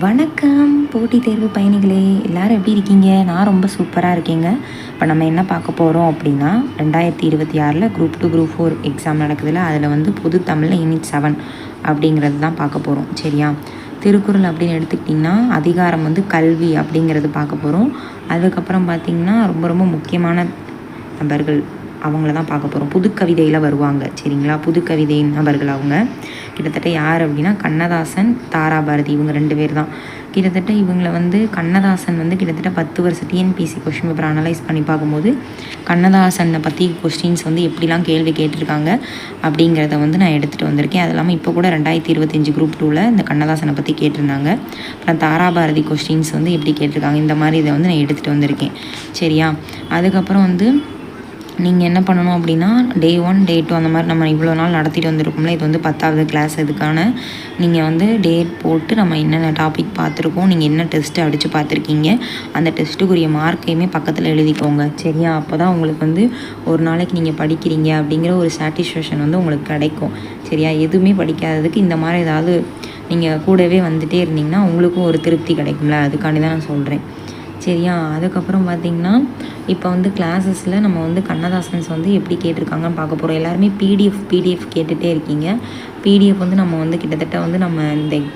வணக்கம் போட்டித் தேர்வு பயணிகளே, எல்லோரும் எப்படி இருக்கீங்க? நான் ரொம்ப சூப்பராக இருக்கேங்க. இப்போ நம்ம என்ன பார்க்க போகிறோம் அப்படின்னா 2026 குரூப் 2 குரூப் 4 எக்ஸாம் நடக்குதுல்ல, அதில் வந்து பொது தமிழில் யூனிட் 7 அப்படிங்கிறது தான் பார்க்க போகிறோம். சரியா? திருக்குறள் அப்படின்னு எடுத்துக்கிட்டிங்கன்னா அதிகாரம் வந்து கல்வி அப்படிங்கிறது பார்க்க போகிறோம். அதுக்கப்புறம் பார்த்திங்கன்னா ரொம்ப ரொம்ப முக்கியமான நபர்கள் அவங்கள தான் பார்க்க போகிறோம். புதுக்கவிதையில் வருவாங்க. சரிங்களா? புதுக்கவிதை நபர்கள் அவங்க கிட்டத்தட்ட யார் அப்படின்னா கண்ணதாசன், தாராபாரதி, இவங்க 2 பேர் தான். கிட்டத்தட்ட இவங்களை வந்து கண்ணதாசன் வந்து கிட்டத்தட்ட 10 வருஷம் டிஎன்பிஎஸ்சி கொஸ்டின் பேப்பர் அனலைஸ் பண்ணி பார்க்கும்போது கண்ணதாசனை பற்றி கொஸ்டின்ஸ் வந்து எப்படிலாம் கேள்வி கேட்டிருக்காங்க அப்படிங்கிறத வந்து நான் எடுத்துகிட்டு வந்திருக்கேன். அது இல்லாமல் இப்போ கூட 2025 குரூப் 2ல் இந்த கண்ணதாசனை பற்றி கேட்டிருந்தாங்க. அப்புறம் தாராபாரதி கொஸ்டின்ஸ் வந்து எப்படி கேட்டிருக்காங்க, இந்த மாதிரி இதை வந்து நான் எடுத்துகிட்டு வந்திருக்கேன். சரியா? அதுக்கப்புறம் வந்து நீங்கள் என்ன பண்ணணும் அப்படின்னா டே 1 டே 2 அந்த மாதிரி நம்ம இவ்வளோ நாள் நடத்திட்டு வந்திருக்கோம்ல, இது வந்து 10வது கிளாஸ். இதுக்கான நீங்கள் வந்து டேட் போட்டு நம்ம என்னென்ன டாபிக் பார்த்துருக்கோம், நீங்கள் என்ன டெஸ்ட்டு அடித்து பார்த்துருக்கீங்க, அந்த டெஸ்ட்டுக்குரிய மார்க்கையுமே பக்கத்தில் எழுதிக்கோங்க. சரியா? அப்போ தான் உங்களுக்கு வந்து ஒரு நாளைக்கு நீங்கள் படிக்கிறீங்க அப்படிங்கிற ஒரு சாட்டிஸ்ஃபேக்ஷன் வந்து உங்களுக்கு கிடைக்கும். சரியா? எதுவுமே படிக்காததுக்கு இந்த மாதிரி ஏதாவது நீங்கள் கூடவே வந்துகிட்டே இருந்தீங்கன்னா உங்களுக்கும் ஒரு திருப்தி கிடைக்கும்ல, அதுக்காண்டி தான் நான் சொல்கிறேன். சரியா? அதுக்கப்புறம் பார்த்திங்கன்னா இப்போ வந்து கிளாஸஸில் நம்ம வந்து கண்ணதாசன்ஸ் வந்து எப்படி கேட்டிருக்காங்கன்னு பார்க்க போகிறோம். எல்லாருமே பிடிஎஃப் கேட்டுகிட்டே இருக்கீங்க. பிடிஎஃப் வந்து நம்ம வந்து கிட்டத்தட்ட வந்து நம்ம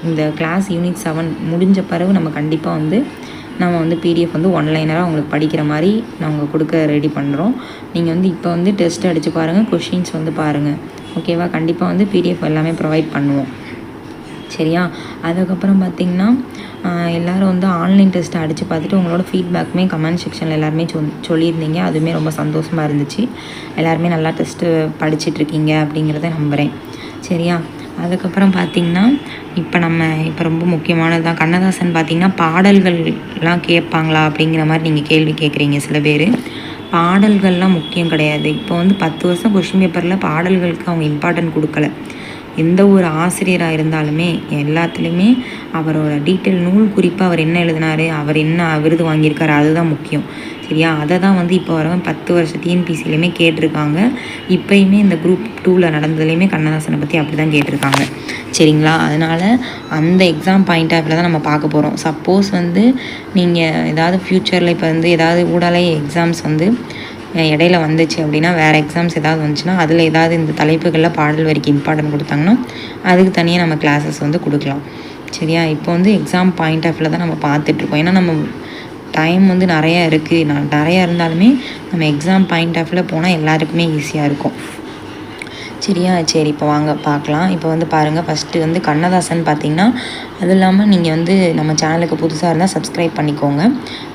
இந்த கிளாஸ் யூனிட் 7 முடிஞ்ச பிறகு நம்ம கண்டிப்பாக வந்து நம்ம வந்து பிடிஎஃப் வந்து ஒன்லைனராக உங்களுக்கு படிக்கிற மாதிரி நாங்கள் கொடுக்க ரெடி பண்ணுறோம். நீங்கள் வந்து இப்போ வந்து டெஸ்ட் அடித்து பாருங்கள், கொஷின்ஸ் வந்து பாருங்கள். ஓகேவா? கண்டிப்பாக வந்து பிடிஎஃப் எல்லாமே ப்ரொவைட் பண்ணுவோம். சரியா? அதுக்கப்புறம் பார்த்திங்கன்னா எல்லோரும் வந்து ஆன்லைன் டெஸ்ட்டை அடித்து பார்த்துட்டு உங்களோட ஃபீட்பேக்குமே கமெண்ட் செக்ஷனில் எல்லாருமே சொல்லியிருந்தீங்க. அதுவுமே ரொம்ப சந்தோஷமாக இருந்துச்சு. எல்லாருமே நல்லா டெஸ்ட்டு படிச்சிட்ருக்கீங்க அப்படிங்கிறத நம்புகிறேன். சரியா? அதுக்கப்புறம் பார்த்திங்கன்னா இப்போ ரொம்ப முக்கியமானது தான் கண்ணதாசன். பார்த்திங்கன்னா பாடல்கள்லாம் கேட்பாங்களா அப்படிங்கிற மாதிரி நீங்கள் கேள்வி கேட்குறீங்க சில பேர். பாடல்கள்லாம் முக்கியம் கிடையாது. இப்போ வந்து 10 வருஷம் கொஷின் பேப்பரில் பாடல்களுக்கு அவங்க இம்பார்ட்டன்ட் கொடுக்கல. எந்த ஒரு ஆசிரியராக இருந்தாலுமே எல்லாத்துலேயுமே அவரோட டீட்டெயில் நூல் குறிப்பாக அவர் என்ன எழுதினார், அவர் என்ன விருது வாங்கியிருக்காரு, அதுதான் முக்கியம். சரியா? அதை தான் வந்து இப்போ வர 10 வருஷம் டிஎன்பிசிலையுமே கேட்டிருக்காங்க. இப்போயுமே இந்த குரூப் 2ல் நடந்ததுலேயுமே கண்ணதாசனை பற்றி அப்படி தான் கேட்டிருக்காங்க. சரிங்களா? அதனால் அந்த எக்ஸாம் பாயிண்ட் ஆஃப்ல தான் நம்ம பார்க்க போகிறோம். சப்போஸ் வந்து நீங்கள் ஏதாவது ஃப்யூச்சரில் இப்போ வந்து ஏதாவது ஊடாலே எக்ஸாம்ஸ் வந்து இடையில வந்துச்சு அப்படின்னா வேறு எக்ஸாம்ஸ் ஏதாவது வந்துச்சுன்னா அதில் ஏதாவது இந்த தலைப்புகளில் பாடல் வரிக்கு இம்பார்ட்டன்ட் கொடுத்தாங்கன்னா அதுக்கு தனியாக நம்ம கிளாஸஸ் வந்து கொடுக்கலாம். சரியா? இப்போ வந்து எக்ஸாம் பாயிண்ட் ஆஃப்ல தான் நம்ம பார்த்துட்ருக்கோம். ஏன்னா நம்ம டைம் வந்து நிறையா இருக்குது. நிறையா இருந்தாலுமே நம்ம எக்ஸாம் பாயிண்ட் ஆஃப்ல போனால் எல்லாருக்குமே ஈஸியாக இருக்கும். சரியா? சரி, இப்போ வாங்க பார்க்கலாம். இப்போ வந்து பாருங்கள், ஃபஸ்ட்டு வந்து கண்ணதாசன் பார்த்திங்கன்னா அது இல்லாமல் நீங்கள் வந்து நம்ம சேனலுக்கு புதுசாக இருந்தால் சப்ஸ்கிரைப் பண்ணிக்கோங்க,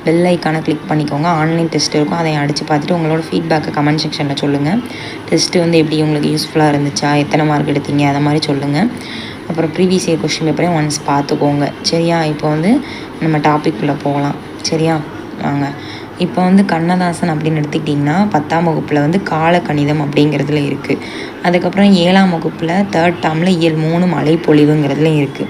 பெல் ஐக்கானை கிளிக் பண்ணிக்கோங்க. ஆன்லைன் டெஸ்ட் இருக்கும், அதை அடித்து பார்த்துட்டு உங்களோட ஃபீட்பேக்கை கமெண்ட் செக்ஷனில் சொல்லுங்கள். டெஸ்ட்டு வந்து எப்படி உங்களுக்கு யூஸ்ஃபுல்லாக இருந்துச்சா, எத்தனை மார்க் எடுத்தீங்க, அதை மாதிரி சொல்லுங்கள். அப்புறம் ப்ரீவியஸ் இயர் கொஸ்டின் பேப்பரையும் ஒன்ஸ் பார்த்துக்கோங்க. சரியா? இப்போ வந்து நம்ம டாபிக்குள்ளே போகலாம். சரியா? வாங்க. இப்போ வந்து கண்ணதாசன் அப்படின்னு எடுத்துக்கிட்டிங்கன்னா 10ஆம் வகுப்பில் வந்து காலக்கணிதம் அப்படிங்கிறதுல இருக்குது. அதுக்கப்புறம் 7ஆம் வகுப்பில் 3rd டேர்மில் இயல் 3 மழைப்பொழிவுங்கிறதுலையும் இருக்குது.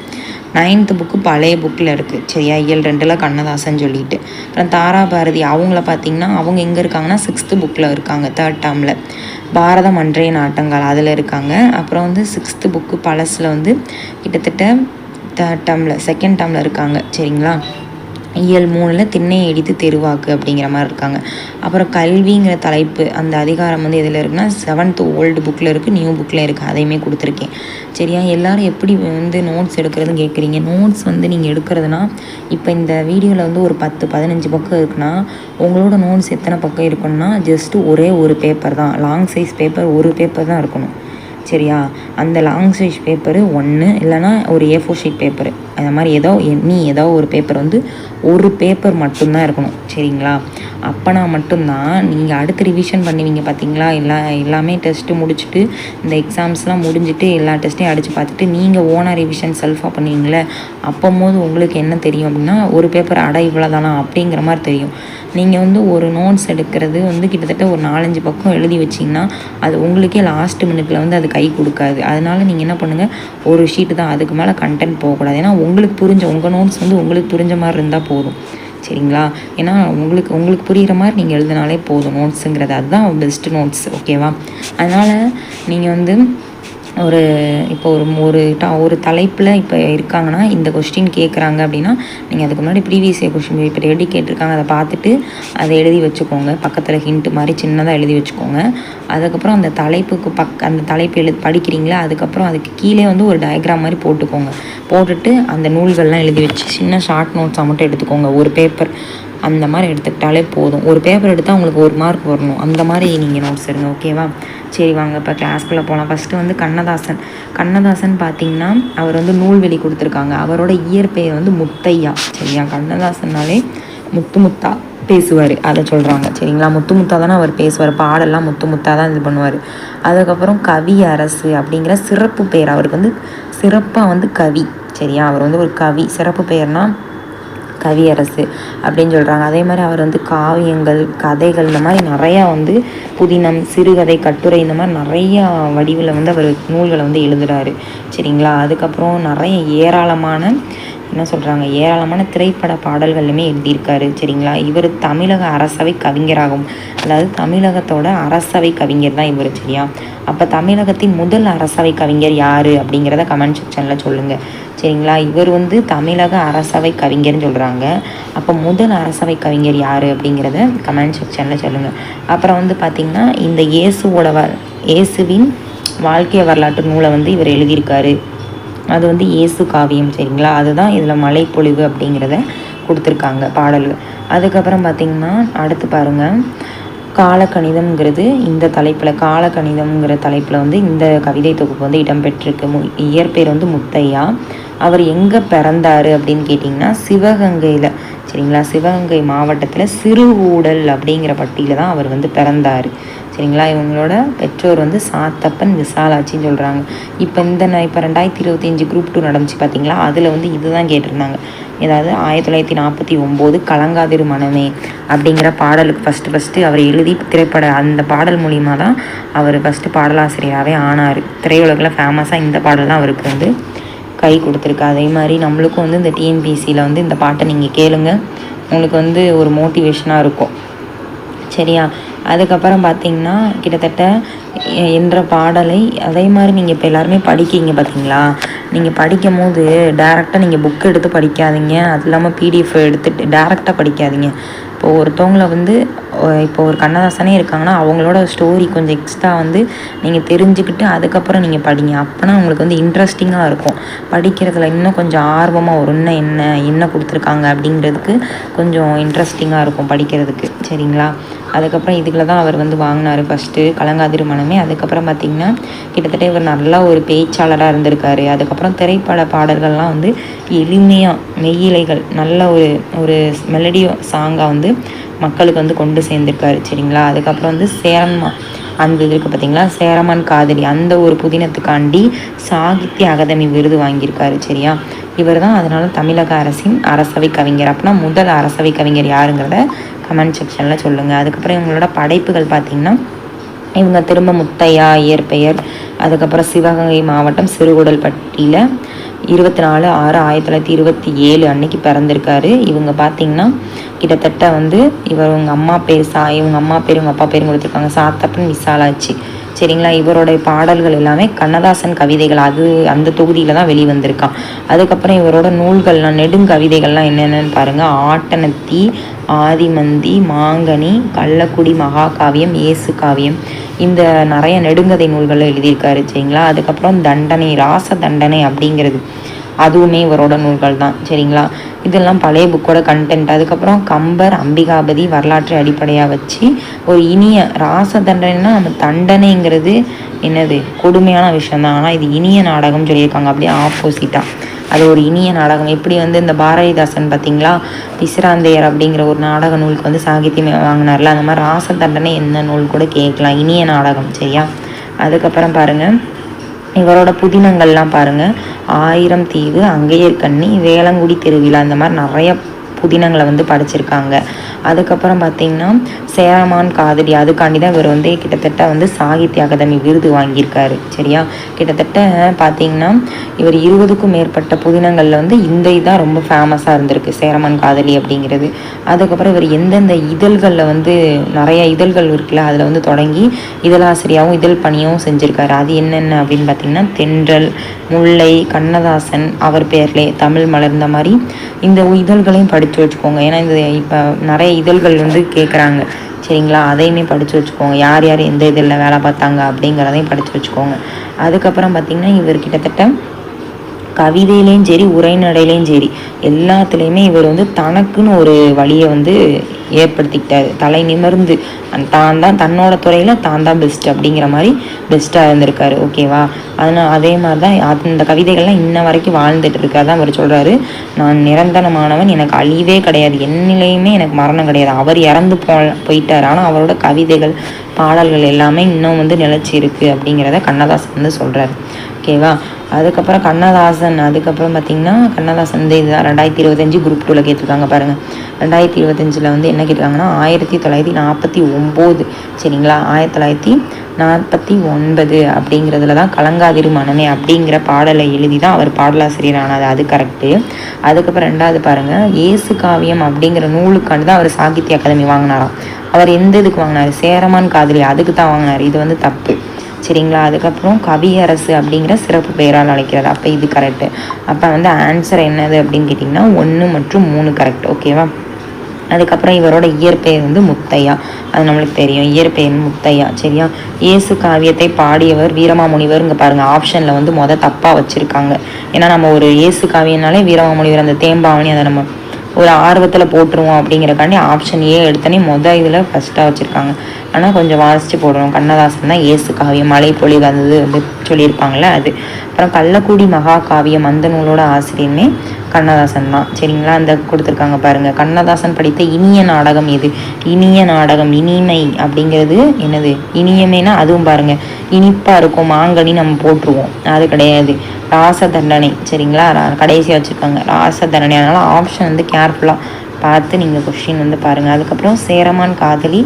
9th புக்கு பழைய புக்கில் இருக்குது. சரியா? இயல் 2ல் கண்ணதாசன் சொல்லிட்டு. அப்புறம் தாராபாரதி அவங்கள பார்த்திங்கன்னா அவங்க எங்கே இருக்காங்கன்னா 6th புக்கில் இருக்காங்க. 3rd டேர்மில் பாரதம் அன்றைய நாட்டங்கள் அதில் இருக்காங்க. அப்புறம் வந்து 6th புக்கு பழசில் வந்து கிட்டத்தட்ட 3rd டேர்மில் 2nd டேர்மில் இருக்காங்க. சரிங்களா? இயல் 3ல் திண்ணையை இடித்து தெருவாக்கு அப்படிங்கிற மாதிரி இருக்காங்க. அப்புறம் கல்விங்கிற தலைப்பு அந்த அதிகாரம் வந்து எதில் இருக்குன்னா 7th ஓல்டு புக்கில் இருக்குது, நியூ புக்கில் இருக்குது. அதையுமே கொடுத்துருக்கேன். சரியா? எல்லோரும் எப்படி வந்து நோட்ஸ் எடுக்கிறதுன்னு கேட்குறீங்க. நோட்ஸ் வந்து நீங்கள் எடுக்கிறதுனா இப்போ இந்த வீடியோவில் வந்து ஒரு 10-15 பக்கம் இருக்குன்னா உங்களோட நோட்ஸ் எத்தனை பக்கம் இருக்கணும்னா ஜஸ்ட்டு ஒரே ஒரு பேப்பர் தான், லாங் சைஸ் பேப்பர் ஒரு பேப்பர் தான் இருக்கணும். சரியா? அந்த லாங் சைஸ் பேப்பரு 1 இல்லைனா ஒரு A4 ஷீட் பேப்பரு, அந்த மாதிரி ஏதோ ஒரு பேப்பர் வந்து ஒரு பேப்பர் மட்டும்தான் இருக்கணும். சரிங்களா? அப்போனா மட்டும்தான் நீங்கள் அடுத்து ரிவிஷன் பண்ணுவீங்க. பார்த்தீங்களா? எல்லாமே டெஸ்ட்டு முடிச்சுட்டு இந்த எக்ஸாம்ஸ்லாம் முடிஞ்சுட்டு எல்லா டெஸ்ட்டையும் அடித்து பார்த்துட்டு நீங்கள் ஓனாக ரிவிஷன் செல்ஃபாக பண்ணுவீங்களே, அப்போது உங்களுக்கு என்ன தெரியும் அப்படின்னா ஒரு பேப்பர் இவ்வளோ தானா அப்படிங்கிற மாதிரி தெரியும். நீங்கள் வந்து ஒரு நோட்ஸ் எடுக்கிறது வந்து கிட்டத்தட்ட ஒரு 4-5 பக்கம் எழுதி வச்சிங்கன்னா அது உங்களுக்கே லாஸ்ட் மினிட்ல வந்து அது கை கொடுக்காது. அதனால் நீங்கள் என்ன பண்ணுங்கள், ஒரு ஷீட்டு தான், அதுக்கு மேலே கண்டென்ட் போகக்கூடாது. ஏன்னா உங்கள் நோட்ஸ் வந்து உங்களுக்கு புரிஞ்ச மாதிரி இருந்தால் போதும். சரிங்களா? ஏன்னா உங்களுக்கு புரிகிற மாதிரி நீங்கள் எழுதினாலே போதும் நோட்ஸுங்கிறது. அதுதான் பெஸ்ட்டு நோட்ஸ். ஓகேவா? அதனால் நீங்கள் வந்து ஒரு இப்போ ஒரு தலைப்பில் இப்போ இருக்காங்கன்னா இந்த கொஸ்டின் கேட்குறாங்க அப்படின்னா நீங்கள் அதுக்கு முன்னாடி ப்ரீவியஸ் இயர் கொஸ்டின் இப்போ ரெடி கேட்டிருக்காங்க, அதை பார்த்துட்டு அதை எழுதி வச்சுக்கோங்க. பக்கத்தில் ஹிண்ட் மாதிரி சின்னதாக எழுதி வச்சுக்கோங்க. அதுக்கப்புறம் அந்த தலைப்புக்கு அந்த தலைப்பு படிக்கிறீங்களா, அதுக்கப்புறம் அதுக்கு கீழே வந்து ஒரு டயக்ராம் மாதிரி போட்டுக்கோங்க. போட்டுட்டு அந்த நூல்கள்லாம் எழுதி வச்சு சின்ன ஷார்ட் நோட்ஸாக மட்டும் எடுத்துக்கோங்க. ஒரு பேப்பர் அந்த மாதிரி எடுத்துக்கிட்டாலே போதும். ஒரு பேப்பர் எடுத்தால் உங்களுக்கு 1 மார்க் வரணும். அந்த மாதிரி நீங்கள் நோட்ஸ் எடுங்க. ஓகேவா? சரி வாங்க இப்போ கிளாஸ்க்குள்ளே போகலாம். ஃபஸ்ட்டு வந்து கண்ணதாசன் பார்த்திங்கன்னா அவர் வந்து நூல்வெளி கொடுத்துருக்காங்க. அவரோட இயற்பெயர் வந்து முத்தையா. சரியா? கண்ணதாசன்னாலே முத்தா பேசுவார், அதை சொல்கிறாங்க. சரிங்களா? முத்தா தானே அவர் பேசுவார். பாடெல்லாம் முத்தா தான் இது பண்ணுவார். அதுக்கப்புறம் கவி அரசு அப்படிங்கிற சிறப்பு பெயர் அவருக்கு வந்து சிறப்பாக வந்து கவி. சரியா? அவர் வந்து ஒரு கவி. சிறப்பு பெயர்னால் கவியரசு அப்படின்னு சொல்கிறாங்க. அதே மாதிரி அவர் வந்து காவியங்கள், கதைகள், இந்த மாதிரி நிறையா வந்து புதினம், சிறுகதை, கட்டுரை, இந்த மாதிரி நிறையா வடிவில் வந்து அவர் நூல்களை வந்து எழுதுகிறாரு. சரிங்களா? அதுக்கப்புறம் நிறைய ஏராளமான திரைப்பட பாடல்களுமே எழுதியிருக்காரு. சரிங்களா? இவர் தமிழக அரசவை கவிஞராகும். அதாவது தமிழகத்தோட அரசவை கவிஞர் தான் இவர். சரியா? அப்போ தமிழகத்தின் முதல் அரசவை கவிஞர் யார் அப்படிங்கிறத கமெண்ட் செக்ஷனில் சொல்லுங்கள். சரிங்களா? இவர் வந்து தமிழக அரசவை கவிஞர்னு சொல்கிறாங்க. அப்போ முதல் அரசவை கவிஞர் யார் அப்படிங்கிறத கமெண்ட் செக்ஷனில் சொல்லுங்கள். அப்புறம் வந்து பார்த்திங்கன்னா இந்த இயேசுவின் வாழ்க்கை வரலாற்று நூலை வந்து இவர் எழுதியிருக்காரு. அது வந்து இயேசு காவியம். சரிங்களா? அதுதான் இதில் மழைப்பொழிவு அப்படிங்கிறத கொடுத்துருக்காங்க பாடல்கள். அதுக்கப்புறம் பார்த்திங்கன்னா அடுத்து பாருங்கள், காலக்கணிதம்ங்கிறது இந்த காலக்கணிதம்ங்கிற தலைப்பில் வந்து இந்த கவிதை தொகுப்பு வந்து இடம்பெற்றிருக்கு. இயற்பெயர் வந்து முத்தையா. அவர் எங்கே பிறந்தார் அப்படின்னு கேட்டிங்கன்னா சிவகங்கையில். சரிங்களா? சிவகங்கை மாவட்டத்தில் சிறுகூடல் அப்படிங்கிற பட்டியில் தான் அவர் வந்து பிறந்தார். சரிங்களா? இவங்களோட பெற்றோர் வந்து சாத்தப்பன், விசாலாட்சின்னு சொல்கிறாங்க. இப்போ 2025 குரூப் 2 நடந்துச்சு பார்த்தீங்களா, அதில் வந்து இதுதான் கேட்டிருந்தாங்க. ஏதாவது 1949 கலங்காதிரு மனமே அப்படிங்கிற பாடலுக்கு ஃபஸ்ட்டு அவர் எழுதி அந்த பாடல் மூலிமா தான் அவர் ஃபஸ்ட்டு பாடலாசிரியராகவே ஆனார். திரையுலகில் ஃபேமஸாக இந்த பாடல் தான் அவருக்கு வந்து கை கொடுத்துருக்கு. அதே மாதிரி நம்மளுக்கும் வந்து இந்த டிஎன்பிசியில் வந்து இந்த பாட்டை நீங்கள் கேளுங்க, உங்களுக்கு வந்து ஒரு மோட்டிவேஷனாக இருக்கும். சரியா? அதுக்கப்புறம் பார்த்திங்கன்னா கிட்டத்தட்ட என்ற பாடலை அதே மாதிரி நீங்கள் இப்போ எல்லாருமே படிக்கிங்க பார்த்தீங்களா, நீங்கள் படிக்கும் போது டேரெக்டாக நீங்கள் புக் எடுத்து படிக்காதீங்க. அது இல்லாமல் பிடிஎஃப் எடுத்துகிட்டு டேரெக்டாக படிக்காதீங்க. இப்போது ஒருத்தவங்கள வந்து இப்போ ஒரு கண்ணதாசனே இருக்காங்கன்னா அவங்களோட ஸ்டோரி கொஞ்சம் எக்ஸ்ட்ரா வந்து நீங்கள் தெரிஞ்சுக்கிட்டு அதுக்கப்புறம் நீங்கள் படிங்க. அப்போனா உங்களுக்கு வந்து இன்ட்ரெஸ்டிங்காக இருக்கும். படிக்கிறதுல இன்னும் கொஞ்சம் ஆர்வமாக வரும். இன்னும் என்ன கொடுத்துருக்காங்க அப்படிங்கிறதுக்கு கொஞ்சம் இன்ட்ரெஸ்டிங்காக இருக்கும் படிக்கிறதுக்கு. சரிங்களா? அதுக்கப்புறம் இதுக்குள்ள தான் அவர் வந்து வாங்கினார் ஃபஸ்ட்டு கலங்காதிரு மனமே. அதுக்கப்புறம் பார்த்திங்கன்னா கிட்டத்தட்ட இவர் நல்லா ஒரு பேச்சாளராக இருந்திருக்காரு. அதுக்கப்புறம் திரைப்பட பாடல்கள்லாம் வந்து எளிமையாக மெய்யிலைகள் நல்ல ஒரு மெலடி சாங்காக வந்து மக்களுக்கு வந்து கொண்டு சேர்ந்துருக்காரு. சரிங்களா? அதுக்கப்புறம் வந்து அந்த இதுக்கு பார்த்திங்களா சேரமான் காதலி அந்த ஒரு புதினத்துக்காண்டி சாகித்ய அகாதமி விருது வாங்கியிருக்காரு. சரியா? இவர் தான் அதனால் தமிழக அரசின் அரசவை கவிஞர். அப்படின்னா முதல் அரசவை கவிஞர் யாருங்கிறத கமெண்ட் செக்ஷனில் சொல்லுங்கள். அதுக்கப்புறம் இவங்களோட படைப்புகள் பார்த்திங்கன்னா இவங்க திரும்ப முத்தையா இயற்பெயர். அதுக்கப்புறம் சிவகங்கை மாவட்டம் சிறுகுடல்பட்டியில் 24/6/1927 அன்னைக்கு பிறந்திருக்காரு. இவங்க பார்த்திங்கன்னா கிட்டத்தட்ட வந்து இவங்க அம்மா பேர் அப்பா பேரும் கொடுத்துருக்காங்க, சாத்தப்பன், விசாலாட்சி. சரிங்களா? இவருடைய பாடல்கள் எல்லாமே கண்ணதாசன் கவிதைகள். அந்த தொகுதியில் தான் வெளிவந்திருக்கான். அதுக்கப்புறம் இவரோட நூல்கள்லாம் நெடுங்கவிதைகள்லாம் என்னென்னு பாருங்கள். ஆட்டனத்தி, ஆதிமந்தி, மாங்கனி, கள்ளக்குடி மகாகாவியம், இயேசு காவியம், இந்த நிறைய நெடுங்கதை நூல்களில் எழுதியிருக்காரு. சரிங்களா? அதுக்கப்புறம் ராச தண்டனை அப்படிங்கிறது அதுவுமே இவரோட நூல்கள் தான். சரிங்களா? இதெல்லாம் பழைய புக்கோட கண்டென்ட். அதுக்கப்புறம் கம்பர், அம்பிகாபதி வரலாற்றை அடிப்படையாக வச்சு ஒரு இனிய ராச தண்டனைனா நம்ம தண்டனைங்கிறது என்னது கொடுமையான விஷயந்தான். ஆனால் இது இனிய நாடகம் சொல்லியிருக்காங்க. அப்படியே ஆப்போசிட்டாக அது ஒரு இனிய நாடகம். எப்படி வந்து இந்த பாரதிதாசன் பார்த்திங்களா பிசிராந்தையர் அப்படிங்கிற ஒரு நாடக நூலுக்கு வந்து சாகித்யம் வாங்கினார்ல, அந்த மாதிரி ராச தண்டனை என்ன நூல் கூட கேட்கலாம், இனிய நாடகம். சரியா? அதுக்கப்புறம் பாருங்கள் இவரோட புதினங்கள்லாம் பாருங்கள். 1000 தீவு, அங்கையர் கண்ணி, வேளங்குடி திருவிழா, இந்த மாதிரி நிறைய புதினங்களை வந்து படிச்சிருக்காங்க. அதுக்கப்புறம் பார்த்திங்கன்னா சேரமான் காதலி, அதுக்காண்டி தான் இவர் வந்து கிட்டத்தட்ட வந்து சாகித்ய அகாதமி விருது வாங்கியிருக்காரு. சரியா, கிட்டத்தட்ட பார்த்திங்கன்னா இவர் 20க்கும் மேற்பட்ட புதினங்களில் வந்து இந்த இதான் ரொம்ப ஃபேமஸாக இருந்திருக்கு, சேரமான் காதலி அப்படிங்கிறது. அதுக்கப்புறம் இவர் எந்தெந்த இதழ்களில் வந்து நிறைய இதழ்கள் இருக்குல்ல, அதில் வந்து தொடங்கி இதழாசிரியாகவும் இதழ் பணியும் செஞ்சுருக்காரு. அது என்னென்ன அப்படின்னு பார்த்திங்கன்னா தென்றல், முல்லை, கண்ணதாசன், அவர் பேர்லே, தமிழ் மலர், இந்த மாதிரி இந்த இதழ்களையும் படித்து வச்சுக்கோங்க. ஏன்னா இந்த இப்போ நிறைய இதழ்கள் வந்து கேட்குறாங்க. சரிங்களா, அதையுமே படித்து வச்சுக்கோங்க. யார் யார் எந்த இதழில் வேலை பார்த்தாங்க அப்படிங்கிறதையும் படித்து வச்சுக்கோங்க. அதுக்கப்புறம் பார்த்திங்கன்னா இவர் கிட்டத்தட்ட கவிதையிலையும் சரி உரைநடையிலையும் சரி எல்லாத்துலேயுமே இவர் வந்து தனக்குன்னு ஒரு வழியை வந்து ஏற்படுத்திக்கிட்டார். தலை நிமிர்ந்து தான் தான் தன்னோட துறையில் தான் தான் பெஸ்ட் அப்படிங்கிற மாதிரி பெஸ்ட்டாக இருந்திருக்காரு. ஓகேவா, அதனால் அதே மாதிரி தான் அந்த கவிதைகள்லாம் இன்ன வரைக்கும் வாழ்ந்துட்டு இருக்கா தான் அவர் சொல்கிறாரு. நான் நிரந்தரமானவன், எனக்கு அழிவே கிடையாது, என்னிலையுமே எனக்கு மரணம் கிடையாது. அவர் இறந்து போயிட்டார், ஆனால் அவரோட கவிதைகள் பாடல்கள் எல்லாமே இன்னும் வந்து நிலச்சி இருக்குது அப்படிங்கிறத கண்ணதாசன் வந்து சொல்கிறார். ஓகேவா, அதுக்கப்புறம் கண்ணதாசன் அதுக்கப்புறம் பார்த்திங்கன்னா கண்ணதாசன் வந்து இதுதான் 2025 குரூப் 2ல் கேட்டிருக்காங்க பாருங்கள். 2025 வந்து என்ன கேட்டிருக்காங்கன்னா 1949 சரிங்களா, 1949 அப்படிங்கிறதுல தான் கலங்காதிரு மனமே அப்படிங்கிற பாடலை எழுதி தான் அவர் பாடலாசிரியர் ஆனாது. அது கரெக்டு. அதுக்கப்புறம் 2வது பாருங்கள், இயேசு காவியம் அப்படிங்கிற நூலுக்காண்டு தான் அவர் சாகித்ய அகாதமி வாங்கினாராம். அவர் எந்த இதுக்கு வாங்கினார், சேரமான் காதலி அதுக்கு தான் வாங்கினார். இது வந்து தப்பு. சரிங்களா, அதுக்கப்புறம் கவியரசு அப்படிங்கிற சிறப்பு பெயரால் அழைக்கிறது, அப்போ இது கரெக்டு. அப்போ வந்து ஆன்சர் என்னது அப்படின்னு கேட்டிங்கன்னா 1 மற்றும் 3 கரெக்ட். ஓகேவா, அதுக்கப்புறம் இவரோட இயற்பெயர் வந்து முத்தையா, அது நம்மளுக்கு தெரியும், இயற்பெயர் முத்தையா. சரியா, இயேசு காவியத்தை பாடியவர் வீரமாமுனிவர். இங்கே பாருங்கள் ஆப்ஷனில் வந்து தப்பாக வச்சுருக்காங்க. ஏன்னா நம்ம ஒரு இயேசு காவியனாலே வீரமாமுனிவர் அந்த தேம்பாவணி அதை நம்ம ஒரு ஆர்வத்தில் போட்டுருவோம் அப்படிங்கிறக்காண்டி ஆப்ஷன் ஏ எடுத்தனே இதில் ஃபஸ்ட்டாக வச்சுருக்காங்க. ஆனால் கொஞ்சம் வாசித்து போடுறோம். கண்ணதாசன் தான் இயேசு காவியம், மழை பொழிவு அது வந்து சொல்லியிருப்பாங்களே அது. அப்புறம் கள்ளக்குடி மகா காவியம் அந்த நூலோட ஆசிரியமே கண்ணதாசன் தான். சரிங்களா, அந்த கொடுத்துருக்காங்க பாருங்கள். கண்ணதாசன் படித்த இனிய நாடகம் எது, இனிய நாடகம், இனிமை அப்படிங்கிறது என்னது, இனியமேனா அதுவும் பாருங்கள் இனிப்பாக இருக்கும், மாங்கனி நம்ம போட்டுருவோம், அது கிடையாது. ராச தண்டனை. சரிங்களா, கடைசியாக வச்சுருக்காங்க ராச தண்டனை. அதனால் ஆப்ஷன் வந்து கேர்ஃபுல்லாக பார்த்து நீங்கள் கொஸ்டின் வந்து பாருங்கள். அதுக்கப்புறம் சேரமான் காதலி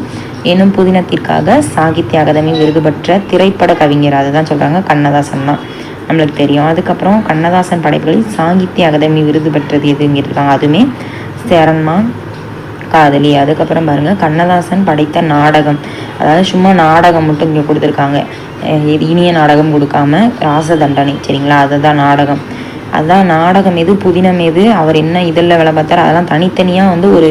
எனும் புதினத்திற்காக சாகித்ய அகாதமி விருது பெற்ற திரைப்பட கவிஞர், அதுதான் சொல்கிறாங்க கண்ணதாசன் தான், நம்மளுக்கு தெரியும். அதுக்கப்புறம் கண்ணதாசன் படைப்புகளில் சாகித்ய அகாதமி விருது பெற்றது எதுங்கிருக்காங்க, அதுவுமே சேரமான் காதலி. அதுக்கப்புறம் பாருங்கள் கண்ணதாசன் படைத்த நாடகம், அதாவது சும்மா நாடகம் மட்டும் இங்கே கொடுத்துருக்காங்க, இனிய நாடகம் கொடுக்காம ராச தண்டனை. சரிங்களா, அதுதான் நாடகம். அதுதான் நாடகம் எது, புதினம் எது, அவர் என்ன இதழில் வேலை பார்த்தார், அதெல்லாம் தனித்தனியாக வந்து ஒரு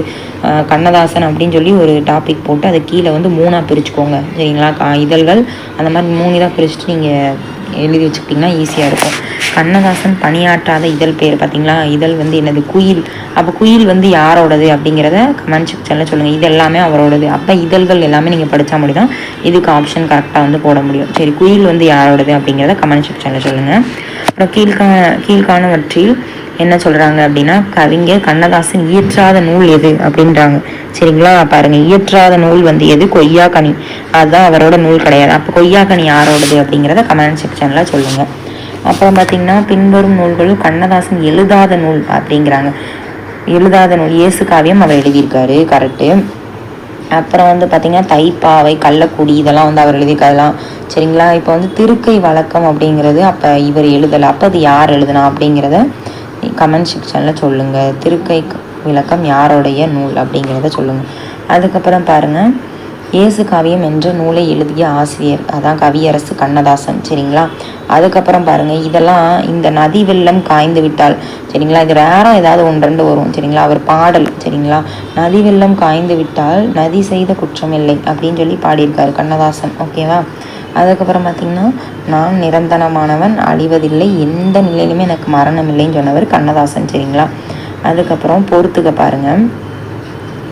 கண்ணதாசன் அப்படின்னு சொல்லி ஒரு டாபிக் போட்டு அதை கீழே வந்து 3ஆக பிரிச்சுக்கோங்க. சரிங்களா, இதழ்கள் அந்த மாதிரி 3 இதாக பிரிச்சுட்டு நீங்கள் எழுதி வச்சுக்கிட்டிங்கன்னா ஈஸியாக இருக்கும். கண்ணதாசன் பணியாற்றாத இதழ் பேர் பார்த்தீங்களா, இதழ் வந்து என்னது, குயில். அப்போ குயில் வந்து யாரோடது அப்படிங்கிறத கமெண்ட் செக்ஷனில் சொல்லுங்கள். இது எல்லாமே அவரோடது. அப்போ இதழ்கள் எல்லாமே நீங்கள் படித்தா முடியும் தான் இதுக்கு ஆப்ஷன் கரெக்டாக வந்து போட முடியும். சரி, குயில் வந்து யாரோடது அப்படிங்கிறத கமெண்ட் செக்ஷனில் சொல்லுங்கள். அப்புறம் கீழ்காணவற்றில் என்ன சொல்கிறாங்க அப்படின்னா கவிஞர் கண்ணதாசன் இயற்றாத நூல் எது அப்படின்றாங்க. சரிங்களா, பாருங்கள் இயற்றாத நூல் வந்து எது, கொய்யாக்கனி, அதுதான் அவரோட நூல் கிடையாது. அப்போ கொய்யாக்கனி யாரோடது அப்படிங்கிறத கமெண்ட் செக்ஷனில் சொல்லுங்கள். அப்புறம் பார்த்திங்கன்னா பின்வரும் நூல்களும் கண்ணதாசன் எழுதாத நூல் அப்படிங்கிறாங்க. எழுதாத நூல் இயேசு காவியம் அவர் எழுதியிருக்காரு, கரெக்டு. அப்புறம் வந்து பார்த்திங்கன்னா தைப்பாவை, கள்ளக்குடி இதெல்லாம் வந்து அவர் எழுதியிருக்காருலாம். சரிங்களா, இப்போ வந்து திருக்கை வழக்கம் அப்படிங்கிறது அப்போ இவர் எழுதலை, அப்போ அது யார் எழுதுனா அப்படிங்கிறத கமெண்ட் செக்ஷனில் சொல்லுங்கள். திருக்கை விளக்கம் யாரோடைய நூல் அப்படிங்கிறத சொல்லுங்கள். அதுக்கப்புறம் பாருங்கள் இயேசு காவியம் என்ற நூலை எழுதிய ஆசிரியர், அதான் கவியரசு கண்ணதாசன். சரிங்களா, அதுக்கப்புறம் பாருங்கள் இதெல்லாம் இந்த நதி வெள்ளம் காய்ந்து விட்டால், சரிங்களா, இது ரேராக ஏதாவது 1-2 வரும். சரிங்களா, அவர் பாடல். சரிங்களா, நதி வெள்ளம் காய்ந்து விட்டால் நதி செய்த குற்றமில்லை அப்படின்னு சொல்லி பாடியிருக்காரு கண்ணதாசன். ஓகேவா, அதுக்கப்புறம் பார்த்திங்கன்னா நான் நிரந்தரமானவன், அழிவதில்லை, எந்த நிலையிலுமே எனக்கு மரணம் இல்லைன்னு சொன்னவர் கண்ணதாசன். சரிங்களா, அதுக்கப்புறம் பொறுத்துக்க பாருங்கள்.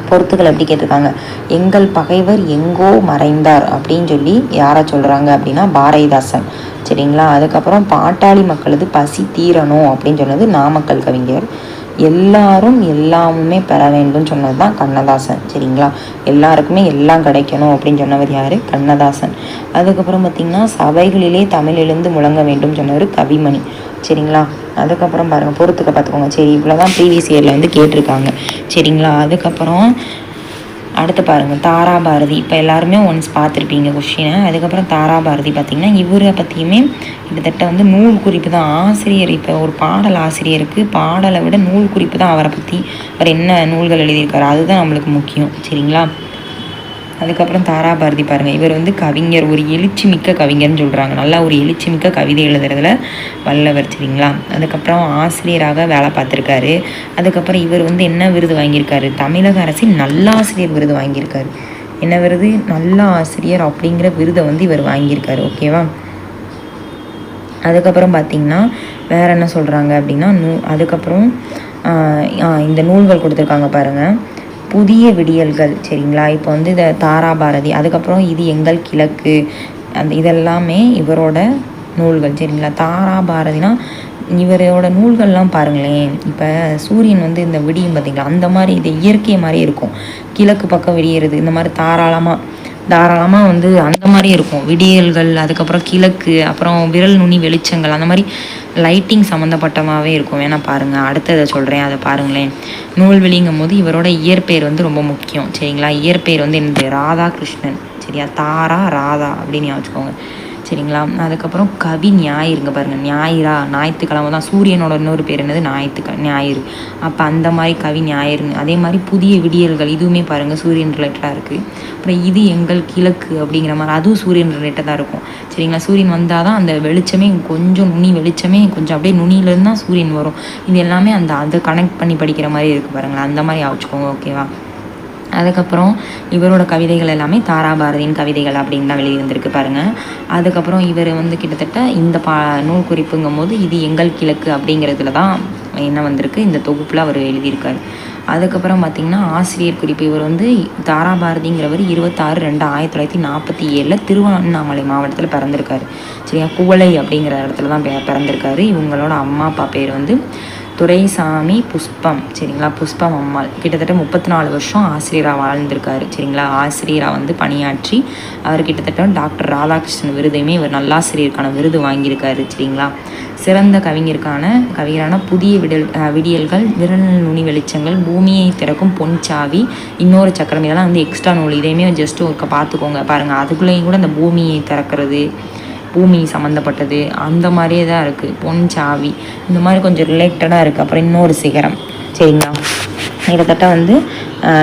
பொறுத்துக்கள் எப்படி கேட்டிருக்காங்க, எங்கள் பகைவர் எங்கோ மறைந்தார் அப்படின்னு சொல்லி யாரை சொல்கிறாங்க அப்படின்னா பாரதிதாசன். சரிங்களா, அதுக்கப்புறம் பாட்டாளி மக்களது பசி தீரணும் அப்படின்னு சொன்னது நாமக்கல் கவிஞர். எல்லாரும் எல்லாமுமே பெற வேண்டும் சொன்னது தான் கண்ணதாசன். சரிங்களா, எல்லாருக்குமே எல்லாம் கிடைக்கணும் அப்படின்னு சொன்னவர் யார்? கண்ணதாசன். அதுக்கப்புறம் பார்த்திங்கன்னா சபைகளிலே தமிழ் எழுந்து முழங்க வேண்டும் சொன்னவர் கவிமணி. சரிங்களா, அதுக்கப்புறம் பாருங்கள், பொறுத்துக்க பார்த்துக்கோங்க. சரி, இவ்வளோதான் ப்ரீவியஸ் இயரில் வந்து கேட்டிருக்காங்க. சரிங்களா, அதுக்கப்புறம் அடுத்து பாருங்கள் தாராபாரதி. இப்போ எல்லாருமே ஒன்ஸ் பார்த்துருப்பீங்க கொஷினை. அதுக்கப்புறம் தாராபாரதி பார்த்திங்கன்னா இவரை பற்றியுமே கிட்டத்தட்ட வந்து நூல் குறிப்பு தான் ஆசிரியர். இப்போ ஒரு பாடல் ஆசிரியருக்கு பாடலை விட நூல் குறிப்பு தான் அவரை பற்றி, அவர் என்ன நூல்கள் எழுதியிருக்காரு அதுதான் நம்மளுக்கு முக்கியம். சரிங்களா, அதுக்கப்புறம் தாராபாரதி பாருங்கள், இவர் வந்து கவிஞர், ஒரு எழுச்சி மிக்க கவிஞர்னு சொல்கிறாங்க. நல்லா ஒரு எழுச்சி மிக்க கவிதை எழுதுறதுல வல்லவர். சரிங்களா, அதுக்கப்புறம் ஆசிரியராக வேலை பார்த்துருக்காரு. அதுக்கப்புறம் இவர் வந்து என்ன விருது வாங்கியிருக்காரு? தமிழக அரசின் நல்லாசிரியர் விருது வாங்கியிருக்காரு. என்ன விருது? நல்ல ஆசிரியர் அப்படிங்கிற விருதை வந்து இவர் வாங்கியிருக்காரு. ஓகேவா, அதுக்கப்புறம் பார்த்திங்கன்னா வேறு என்ன சொல்கிறாங்க அப்படின்னா அதுக்கப்புறம் இந்த நூல்கள் கொடுத்துருக்காங்க பாருங்கள், புதிய விடியல்கள். சரிங்களா, இப்போ வந்து இந்த தாராபாரதி, அதுக்கப்புறம் இது எங்கள் கிழக்கு, இதெல்லாமே இவரோட நூல்கள். சரிங்களா, தாராபாரதினா இவரோட நூல்கள்லாம் பாருங்களேன். இப்போ சூரியன் வந்து இந்த விடியும் பார்த்திங்களா, அந்த மாதிரி இது இயற்கை மாதிரி இருக்கும். கிழக்கு பக்கம் விடியறது இந்த மாதிரி தாராளமாக வந்து அந்த மாதிரி இருக்கும் விடியல்கள். அதுக்கப்புறம் கிழக்கு, அப்புறம் விரல் நுனி வெளிச்சங்கள், அந்த மாதிரி லைட்டிங் சம்மந்தப்பட்டமாகவே இருக்கும். வேணால் பாருங்கள், அடுத்ததை சொல்கிறேன், அதை பாருங்களேன். நூல்வெளிங்கும் போது இவரோட இயற்பெயர் வந்து ரொம்ப முக்கியம். சரிங்களா, இயற்பெயர் வந்து என்னது? ராதாகிருஷ்ணன். சரியா, தாரா ராதா அப்படின்னு வச்சுக்கோங்க. சரிங்களா, அதுக்கப்புறம் கவி ஞாயிறுங்க பாருங்கள், ஞாயிற்றுக்கிழமை தான். சூரியனோட இன்னொரு பேர் என்னது? ஞாயிறு. அப்போ அந்த மாதிரி கவி ஞாயிறுங்க. அதே மாதிரி புதிய விடியல்கள், இதுவுமே பாருங்கள் சூரியன் ரிலேட்டடாக இருக்குது. அப்புறம் இது எங்கள் கிழக்கு அப்படிங்கிற மாதிரி, அதுவும் சூரியன் ரிலேட்டடாக இருக்கும். சரிங்களா, சூரியன் வந்தால் தான் அந்த வெளிச்சமே கொஞ்சம் நுனி வெளிச்சமே கொஞ்சம் அப்படியே நுனியிலேருந்து தான் சூரியன் வரும். இது எல்லாமே அதை கனெக்ட் பண்ணி படிக்கிற மாதிரி இருக்குது பாருங்களேன், அந்த மாதிரி வச்சுக்கோங்க. ஓகேவா, அதுக்கப்புறம் இவரோட கவிதைகள் எல்லாமே தாராபாரதியின் கவிதைகள் அப்படின்னு தான் வெளியே வந்திருக்கு பாருங்கள். அதுக்கப்புறம் இவர் வந்து கிட்டத்தட்ட இந்த நூல் குறிப்புங்கும் போது இது எங்கள் கிழக்கு அப்படிங்கிறதுல தான் என்ன வந்திருக்கு, இந்த தொகுப்பில் அவர் எழுதியிருக்காரு. அதுக்கப்புறம் பார்த்திங்கன்னா ஆசிரியர் குறிப்பு, இவர் வந்து தாராபாரதிங்கிறவர் 26/2/1947 திருவண்ணாமலை மாவட்டத்தில் பிறந்திருக்காரு. சரியா, குவளை அப்படிங்கிற இடத்துல தான் பிறந்திருக்காரு. இவங்களோட அம்மா அப்பா பேர் வந்து துரைசாமி புஷ்பம். சரிங்களா, புஷ்பம் அம்மாள். கிட்டத்தட்ட 34 வருஷம் ஆசிரியராக வாழ்ந்திருக்காரு. சரிங்களா, ஆசிரியராக வந்து பணியாற்றி அவர் கிட்டத்தட்ட டாக்டர் ராதாகிருஷ்ணன் விருதையுமே இவர் நல்லாசிரியருக்கான விருது வாங்கியிருக்காரு. சரிங்களா, சிறந்த கவிஞரான புதிய விடியல்கள், விரல் நுனி வெளிச்சங்கள், பூமியை திறக்கும் பொன்சாவி, இன்னொரு சக்கரம், இதெல்லாம் வந்து எக்ஸ்ட்ரா நூல். இதையுமே ஜஸ்ட்டு ஒருக்க பார்த்துக்கோங்க பாருங்கள். அதுக்குள்ளேயும் கூட இந்த பூமியை திறக்கிறது, பூமி சம்மந்தப்பட்டது அந்த மாதிரியே தான் இருக்குது. பொன்சாவி இந்த மாதிரி கொஞ்சம் ரிலேட்டடாக இருக்குது. அப்புறம் இன்னொரு சிகரம். சரிங்களா, கிட்டத்தட்ட வந்து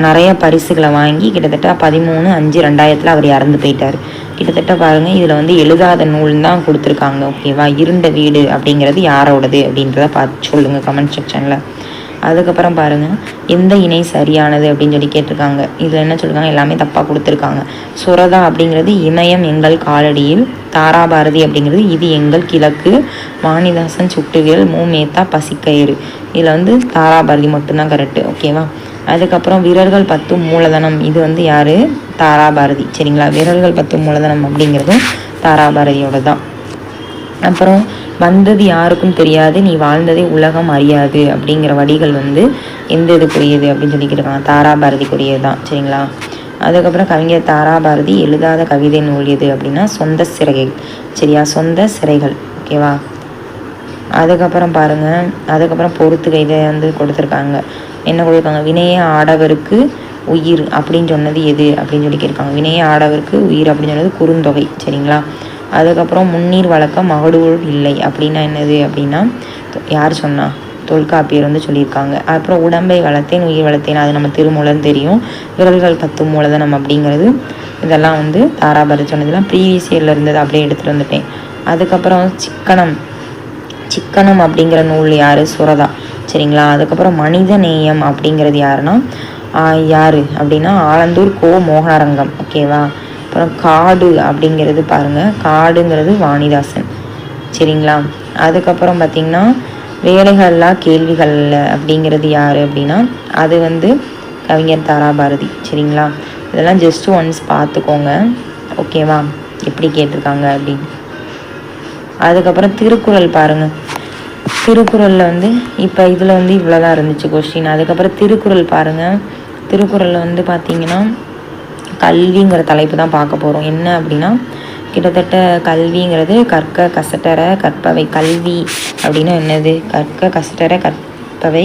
நிறைய பரிசுகளை வாங்கி கிட்டத்தட்ட 13/5/2000 அவர் இறந்து போயிட்டார். கிட்டத்தட்ட பாருங்கள், இதில் வந்து எழுதாத நூல் தான் கொடுத்துருக்காங்க. ஓகேவா, இருண்ட வீடு அப்படிங்கிறது யாரோடது அப்படின்றத பார்த்து சொல்லுங்கள் கமெண்ட் செக்ஷனில். அதுக்கப்புறம் பாருங்கள், எந்த இணை சரியானது அப்படின்னு சொல்லி கேட்டிருக்காங்க. இதில் என்ன சொல்லியிருக்காங்க? எல்லாமே தப்பாக கொடுத்துருக்காங்க. சுரதா அப்படிங்கிறது இமயம் எங்கள் காலடியில், தாராபாரதி அப்படிங்கிறது இது எங்கள் கிழக்கு, வாணிதாசன் சுட்டுவிரல், மூமேத்தா பசிக்கயிறு. இதில் வந்து தாராபாரதி மட்டும்தான் கரெக்டு. ஓகேவா, அதுக்கப்புறம் விரல்கள் 10 மூலதனம், இது வந்து யார்? தாராபாரதி. சரிங்களா, விரல்கள் 10 மூலதனம் அப்படிங்கிறதும் தாராபாரதியோட தான். அப்புறம் வந்தது யாருக்கும் தெரியாது, நீ வாழ்ந்ததே உலகம் அறியாது அப்படிங்கிற வரிகள் வந்து எந்த இதுக்குரியது அப்படின்னு சொல்லிக்கிட்டு தாராபாரதிக்குரியது தான். சரிங்களா, அதுக்கப்புறம் கவிஞர் தாராபாரதி எழுதாத கவிதை நூல் எது அப்படின்னா சொந்த சிறைகள். சரியா, சொந்த சிறைகள். ஓகேவா, அதுக்கப்புறம் பாருங்கள், அதுக்கப்புறம் பொறுத்துக்க இதை வந்து கொடுத்துருக்காங்க. என்ன கொடுத்துருக்காங்க? வினைய ஆடவருக்கு உயிர் அப்படின்னு சொன்னது எது அப்படின்னு சொல்லி கேட்காங்க. வினைய ஆடவருக்கு உயிர் அப்படின்னு சொன்னது குறுந்தொகை. சரிங்களா, அதுக்கப்புறம் முன்னீர் வழக்கம் மகடூர் இல்லை அப்படின்னா என்னது அப்படின்னா யார் சொன்னா? தொல்காப்பியர் வந்து சொல்லியிருக்காங்க. அப்புறம் உடம்பை வளர்த்தேன் உயிர் வளர்த்தேன், அது நம்ம திருமூலன்னு தெரியும். விரல்கள் 10 மூலதனம் அப்படிங்கிறது இதெல்லாம் வந்து தாராபாரதி சொன்னதெல்லாம் ப்ரீவியஸ் இயரில் இருந்தது, அப்படியே எடுத்துகிட்டு வந்துட்டேன். அதுக்கப்புறம் சிக்கனம் அப்படிங்கிற நூல் யார்? சுரதா. சரிங்களா, அதுக்கப்புறம் மனித நேயம் அப்படிங்கிறது யாருன்னா யார் அப்படின்னா ஆலந்தூர் கோ மோகனரங்கம். ஓகேவா, அப்புறம் காடு அப்படிங்கிறது பாருங்கள், காடுங்கிறது வாணிதாசன். சரிங்களா, அதுக்கப்புறம் பார்த்திங்கன்னா வேலைகள்லா கேள்விகள் அப்படிங்கிறது யார் அப்படின்னா அது வந்து கவிஞர் தாராபாரதி. சரிங்களா, இதெல்லாம் ஜஸ்ட் ஒன்ஸ் பார்த்துக்கோங்க. ஓகேவா, எப்படி கேட்டிருக்காங்க அப்படின்னு. அதுக்கப்புறம் திருக்குறள் பாருங்கள், திருக்குறளில் வந்து இப்போ இதில் வந்து இவ்வளோ தான் இருந்துச்சு கொஸ்டின். அதுக்கப்புறம் திருக்குறள் பாருங்கள். திருக்குறளில் வந்து பார்த்திங்கன்னா கல்விங்கிற தலைப்பு தான் பார்க்க போகிறோம். என்ன அப்படின்னா கிட்டத்தட்ட கல்விங்கிறது கற்க கசடற கற்பவை. கல்வி அப்படின்னா என்னது? கற்க கசடற கற்பவை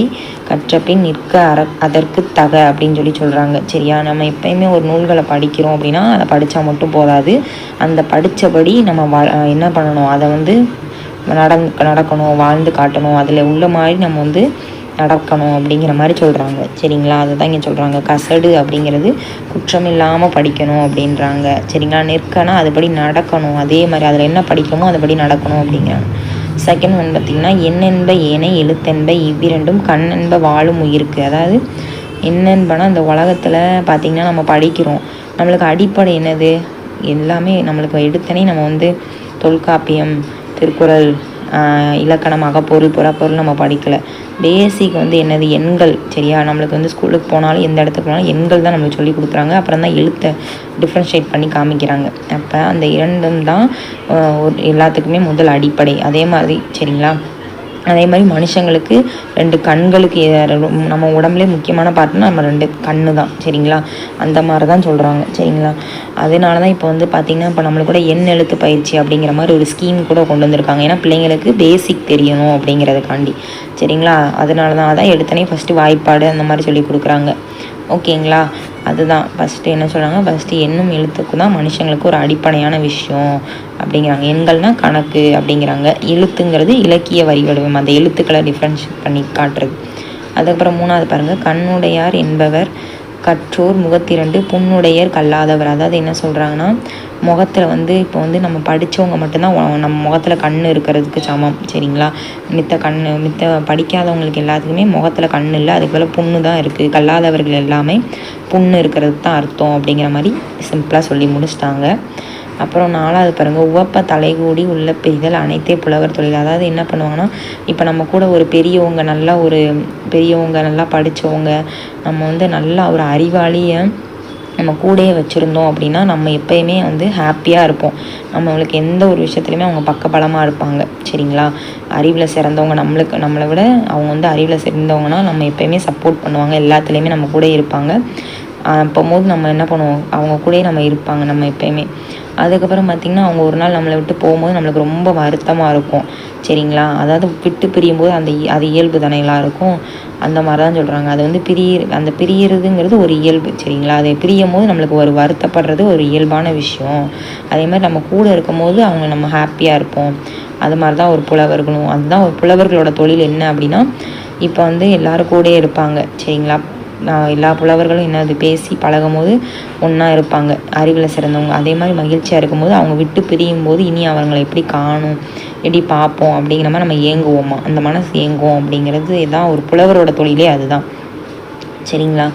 கற்றபின் நிற்க அதற்கு தக அப்படின்னு சொல்கிறாங்க. சரியா? நம்ம எப்பயுமே ஒரு நூல்களை படிக்கிறோம் அப்படின்னா அதை படித்தா மட்டும் போதாது. அந்த படித்தபடி நம்ம என்ன பண்ணணும், அதை வந்து நடக்கணும், வாழ்ந்து காட்டணும், அதில் உள்ள மாதிரி நம்ம வந்து நடக்கணும் அப்படிங்கிற மாதிரி சொல்கிறாங்க. சரிங்களா? அதுதான் இங்கே சொல்கிறாங்க. கசடு அப்படிங்கிறது குற்றம் இல்லாமல் படிக்கணும் அப்படின்றாங்க. சரிங்களா? நிற்கனா அதுபடி நடக்கணும், அதே மாதிரி அதில் என்ன படிக்கணுமோ அதுபடி நடக்கணும் அப்படிங்கிறாங்க. செகண்ட் ஒன் பார்த்திங்கன்னா எண்ணென்ப ஏனை எழுத்தென்ப இவ்விரண்டும் கண்ணென்ப வாழும் உயிருக்கு. அதாவது என்னென்பனா இந்த உலகத்தில் பார்த்திங்கன்னா நம்ம படிக்கிறோம், நம்மளுக்கு அடிப்படை என்னது? எல்லாமே நம்மளுக்கு எடுத்தனே நம்ம வந்து தொல்காப்பியம், திருக்குறள், இலக்கணம், அகப்பொருள், புறப்பொருள் நம்ம படிக்கலை. பேசிக் வந்து என்னது? எண்கள். சரியா? நம்மளுக்கு வந்து ஸ்கூலுக்கு போனாலும் எந்த இடத்துக்கு போனாலும் எண்கள் தான் நம்மளுக்கு சொல்லி கொடுக்குறாங்க. அப்புறம் தான் எழுத்தை டிஃப்ரென்ஷியேட் பண்ணி காமிக்கிறாங்க. அப்போ அந்த இரண்டும் தான் எல்லாத்துக்குமே முதல் அடிப்படை. அதே மாதிரி சரிங்களா? அதே மாதிரி மனுஷங்களுக்கு 2 கண்களுக்கு நம்ம உடம்புலே முக்கியமான பார்ட்னா நம்ம 2 கண்ணு தான். சரிங்களா? அந்த மாதிரி தான் சொல்கிறாங்க. சரிங்களா? அதனால தான் இப்போ வந்து பார்த்திங்கன்னா இப்போ நம்மளுக்கு கூட எழுத்து பயிற்சி அப்படிங்கிற மாதிரி ஒரு ஸ்கீம் கூட கொண்டு வந்திருக்காங்க. ஏன்னா பிள்ளைங்களுக்கு பேசிக் தெரியணும் அப்படிங்கிறதுக்காண்டி. சரிங்களா? அதனால தான் அதான் எடுத்தனே ஃபஸ்ட்டு வாய்ப்பாடு அந்த மாதிரி சொல்லி கொடுக்குறாங்க. ஓகேங்களா? அதுதான் ஃபஸ்ட்டு என்ன சொல்கிறாங்க, ஃபஸ்ட்டு எண்ணும் எழுத்துக்கு தான் மனுஷங்களுக்கு ஒரு அடிப்படையான விஷயம் அப்படிங்கிறாங்க. எண்கள்னால் கணக்கு அப்படிங்கிறாங்க. எழுத்துங்கிறது இலக்கிய வரி வடிவம், அந்த எழுத்துக்களை டிஃப்ரென்ஷியேட் பண்ணி காட்டுறது. அதுக்கப்புறம் 3வது பாருங்கள், கண்ணுடையார் என்பவர் கற்றோர் முகத்திரண்டு புண்ணுடையர் கல்லாதவர். அதாவது என்ன சொல்கிறாங்கன்னா முகத்தில் வந்து இப்போ வந்து நம்ம படித்தவங்க மட்டும்தான் நம்ம முகத்தில் கண் இருக்கிறதுக்கு சமம். சரிங்களா? மித்த படிக்காதவங்களுக்கு எல்லாத்துக்குமே முகத்தில் கண் இல்லை, அதுக்கு மேலே புண்ணு தான் இருக்குது. கல்லாதவர்கள் எல்லாமே புண்ணு இருக்கிறதுக்கு தான் அர்த்தம் அப்படிங்கிற மாதிரி சிம்பிளாக சொல்லி முடிச்சிட்டாங்க. அப்புறம் 4வது பாருங்கள், உவப்ப தலைகூடி உள்ள பெரிதல் அனைத்தே புலவர் தொழில். அதாவது என்ன பண்ணுவாங்கன்னா இப்போ நம்ம கூட ஒரு பெரியவங்க நல்லா படித்தவங்க, நம்ம வந்து நல்லா ஒரு அறிவாளியை நம்ம கூடயே வச்சுருந்தோம் அப்படின்னா நம்ம எப்போயுமே வந்து ஹாப்பியாக இருப்போம். நம்மளுக்கு எந்த ஒரு விஷயத்துலையுமே அவங்க பக்கபலமாக இருப்பாங்க. சரிங்களா? அறிவில் சிறந்தவங்க நம்மளை விட அவங்க வந்து அறிவில் சிறந்தவங்கன்னா நம்ம எப்போயுமே சப்போர்ட் பண்ணுவாங்க, எல்லாத்துலேயுமே நம்ம கூட இருப்பாங்க. அப்போது நம்ம என்ன பண்ணுவோம், அவங்க கூடயே நம்ம இருப்பாங்க நம்ம எப்போயுமே. அதுக்கப்புறம் பார்த்திங்கன்னா அவங்க ஒரு நாள் நம்மளை விட்டு போகும்போது நம்மளுக்கு ரொம்ப வருத்தமாக இருக்கும். சரிங்களா? அதாவது விட்டு பிரியும் போது அது இயல்பு தானே எல்லாருக்கும், அந்த மாதிரி தான் சொல்கிறாங்க. அது வந்து பிரியறதுங்கிறது ஒரு இயல்பு. சரிங்களா? அதை பிரியும் போது நம்மளுக்கு ஒரு வருத்தப்படுறது ஒரு இயல்பான விஷயம். அதே மாதிரி நம்ம கூட இருக்கும் போது அவங்க நம்ம ஹாப்பியாக இருப்போம். அது மாதிரி தான் ஒரு புலவர்களும். அதுதான் ஒரு புலவர்களோட தொழில் என்ன அப்படின்னா இப்போ வந்து எல்லோரும் கூடயே இருப்பாங்க. சரிங்களா? எல்லா புலவர்களும் என்னது பேசி பழகும் போது ஒன்றா இருப்பாங்க, அறிவில் சிறந்தவங்க. அதே மாதிரி மகிழ்ச்சியாக இருக்கும்போது அவங்க விட்டு பிரியும் போது இனி அவங்களை எப்படி காணும், எப்படி பார்ப்போம் அப்படிங்கிற மாதிரி நம்ம ஏங்குவோமா, அந்த மனசு ஏங்குவோம் அப்படிங்கிறது தான் ஒரு புலவரோட தொழிலே அதுதான். சரிங்களா?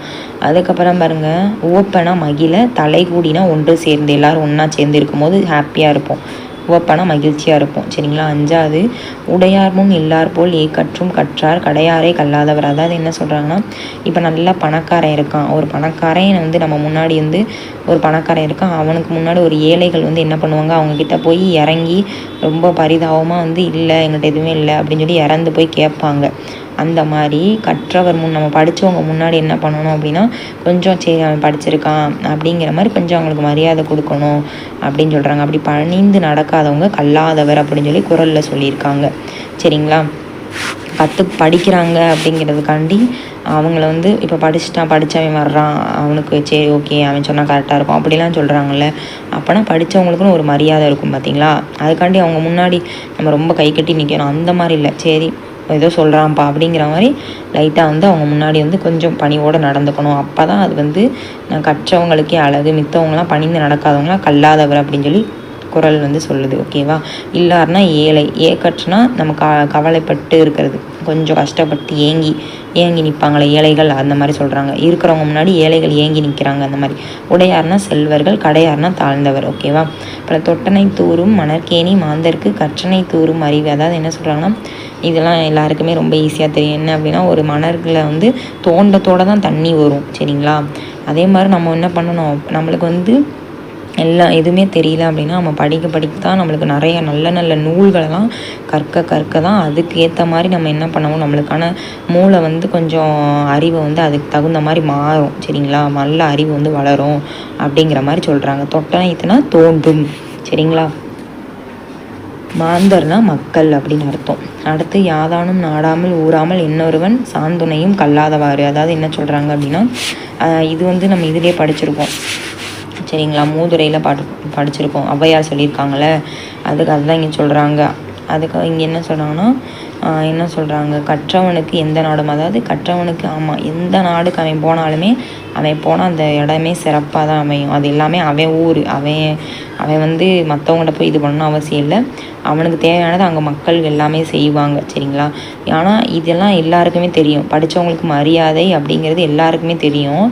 அதுக்கப்புறம் பாருங்கள், ஓப்பனா மகிழ தலை கூடினா ஒன்று சேர்ந்து, எல்லோரும் ஒன்றா சேர்ந்து இருக்கும்போது ஹாப்பியாக இருப்போம், உவப்பான மகிழ்ச்சியாக இருப்போம். சரிங்களா? 5வது உடையார் முன் எல்லார் போல் ஏக்கற்றும் கற்றார் கடையாரே கல்லாதவர். அதாவது என்ன சொல்கிறாங்கன்னா இப்போ நல்லா பணக்காரன் இருக்கான், ஒரு பணக்காரன் வந்து நம்ம முன்னாடி வந்து ஒரு பணக்காரன் இருக்கான், அவனுக்கு முன்னாடி ஒரு ஏழைகள் வந்து என்ன பண்ணுவாங்க, அவங்கக்கிட்ட போய் இறங்கி ரொம்ப பரிதாபமாக வந்து இல்லை எங்கள்கிட்ட எதுவுமே இல்லை அப்படின்னு சொல்லி இறந்து போய் கேட்பாங்க. அந்த மாதிரி கற்றவர் முன் நம்ம படித்தவங்க முன்னாடி என்ன பண்ணணும் அப்படின்னா கொஞ்சம் சரி அவன் படிச்சிருக்கான் அப்படிங்கிற மாதிரி கொஞ்சம் அவங்களுக்கு மரியாதை கொடுக்கணும் அப்படின்னு சொல்கிறாங்க. அப்படி பணிந்து நடக்காதவங்க கல்லாதவர் அப்படின்னு சொல்லி குறளில் சொல்லியிருக்காங்க. சரிங்களா? படிக்கிறாங்க அப்படிங்கிறதுக்காண்டி அவங்கள வந்து இப்போ படித்தவன் வர்றான், அவனுக்கு சரி ஓகே அவன் சொன்னால் கரெக்டாக இருக்கும் அப்படிலாம் சொல்கிறாங்கல்ல. அப்போனா படித்தவங்களுக்குன்னு ஒரு மரியாதை இருக்கும் பார்த்தீங்களா? அதுக்காண்டி அவங்க முன்னாடி நம்ம ரொம்ப கை கட்டி நிற்கணும் அந்த மாதிரி இல்லை. சரி ஏதோ சொல்கிறான்ப்பா அப்படிங்கிற மாதிரி லைட்டாக வந்து அவங்க முன்னாடி வந்து கொஞ்சம் பணிவோடு நடந்துக்கணும். அப்போ தான் அது வந்து கற்றவங்களுக்கே அழகு. மித்தவங்களாம் பணிந்து நடக்காதவங்களாம் கல்லாதவர் அப்படின்னு சொல்லி குறள் வந்து சொல்லுது. ஓகேவா? இல்லாருனா ஏழை, ஏக்கற்றுனா நம்ம கவலைப்பட்டு இருக்கிறது, கொஞ்சம் கஷ்டப்பட்டு ஏங்கி நிற்பாங்களே ஏழைகள், அந்த மாதிரி சொல்கிறாங்க. இருக்கிறவங்க முன்னாடி ஏழைகள் ஏங்கி நிற்கிறாங்க அந்த மாதிரி. உடையார்னா செல்வர்கள், கடையார்னா தாழ்ந்தவர். ஓகேவா? அப்புறம் தொட்டனை தூரும் மணற்கேணி மாந்தருக்கு கற்றனை தூரும் அறிவு. அதாவது என்ன சொல்கிறாங்கன்னா இதெல்லாம் எல்லாருக்குமே ரொம்ப ஈஸியாக தெரியும். என்ன அப்படின்னா ஒரு மணர்களை வந்து தோண்டத்தோடு தான் தண்ணி வரும். சரிங்களா? அதே மாதிரி நம்ம என்ன பண்ணணும், நம்மளுக்கு வந்து எல்லாம் எதுவுமே தெரியல அப்படின்னா நம்ம படிக்க தான் நம்மளுக்கு நிறைய நல்ல நல்ல நூல்களெல்லாம் கற்க தான் அதுக்கு ஏற்ற மாதிரி நம்ம என்ன பண்ணுவோம், நம்மளுக்கான மூளை வந்து கொஞ்சம் அறிவை வந்து அதுக்கு தகுந்த மாதிரி மாறும். சரிங்களா, நல்ல அறிவு வந்து வளரும் அப்படிங்கிற மாதிரி சொல்கிறாங்க. தொட்டனைத்துனா தோன்றும். சரிங்களா, மாந்தர்னா மக்கள் அப்படின்னு அர்த்தம். அடுத்து யாதானும் நாடாமல் ஊறாமல் இன்னொருவன் சாந்துணையும் கல்லாதவாறு. அதாவது என்ன சொல்கிறாங்க அப்படின்னா, இது வந்து நம்ம இதிலே படிச்சிருக்கோம். சரிங்களா, மூதுரையில் படிச்சிருக்கோம். ஔவையார் சொல்லியிருக்காங்களே, அதுதான் இங்கே சொல்கிறாங்க. அதுக்கு இங்கே என்ன சொல்கிறாங்கன்னா, என்ன சொல்கிறாங்க, கற்றவனுக்கு எந்த நாடும், அதாவது கற்றவனுக்கு ஆமாம் எந்த நாடுக்கு அவன் போனாலுமே அவன் போனால் அந்த இடமே சிறப்பாக தான் அமையும். அது எல்லாமே அவன் ஊர், அவன் வந்து மற்றவங்கள்ட்ட போய் இது பண்ணணும் அவசியம் இல்லை. அவனுக்கு தேவையானது அங்கே மக்கள் எல்லாமே செய்வாங்க. சரிங்களா, ஆனால் இதெல்லாம் எல்லாருக்குமே தெரியும். படித்தவங்களுக்கு மரியாதை அப்படிங்கிறது எல்லாருக்குமே தெரியும்.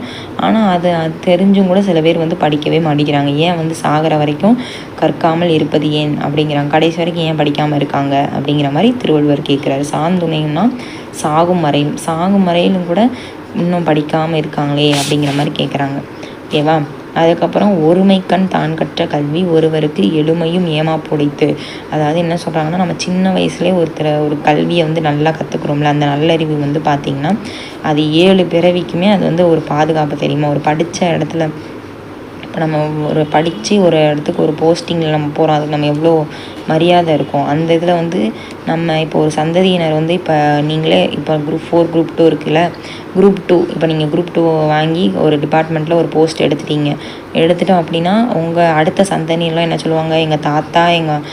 ஆனால் அது தெரிஞ்சும் கூட சில பேர் வந்து படிக்கவே மாட்டேங்கிறாங்க. ஏன் வந்து சாகிற வரைக்கும் கற்காமல் இருப்பது ஏன் அப்படிங்கிறாங்க. கடைசி வரைக்கும் ஏன் படிக்காமல் இருக்காங்க அப்படிங்கிற மாதிரி திருவள்ளுவர் கேட்குறாரு. சாந்துணைன்னா சாகும் வரையிலும் கூட இன்னும் படிக்காமல் இருக்காங்களே அப்படிங்கிற மாதிரி கேட்குறாங்க. ஓகேவா, அதுக்கப்புறம் ஒருமைக்கண் தான் கற்ற கல்வி ஒருவருக்கு எளிமையும் ஏமாப்புடைத்து. அதாவது என்ன சொல்கிறாங்கன்னா, நம்ம சின்ன வயசுலேயே ஒரு கல்வியை வந்து நல்லா கற்றுக்குறோம்ல, அந்த நல்லறிவு வந்து பார்த்திங்கன்னா அது 7 பிறவிக்குமே அது வந்து ஒரு பாதுகாப்பு. தெரியுமா, ஒரு படித்த இடத்துல இப்போ நம்ம படித்து ஒரு இடத்துக்கு ஒரு போஸ்டிங்கில் நம்ம போகிறோம், அதுக்கு நம்ம எவ்வளோ மரியாதை இருக்கும். அந்த இதில் வந்து நம்ம இப்போ ஒரு சந்ததியினர் வந்து இப்போ நீங்களே இப்போ குரூப் 4 குரூப் 2 இருக்குல்ல, குரூப் 2 இப்போ நீங்கள் குரூப் 2 வாங்கி ஒரு டிபார்ட்மெண்ட்டில் ஒரு போஸ்ட் எடுத்துட்டோம் அப்படின்னா உங்கள் அடுத்த சந்ததியெல்லாம் என்ன சொல்லுவாங்க, எங்கள் தாத்தா, எங்கள்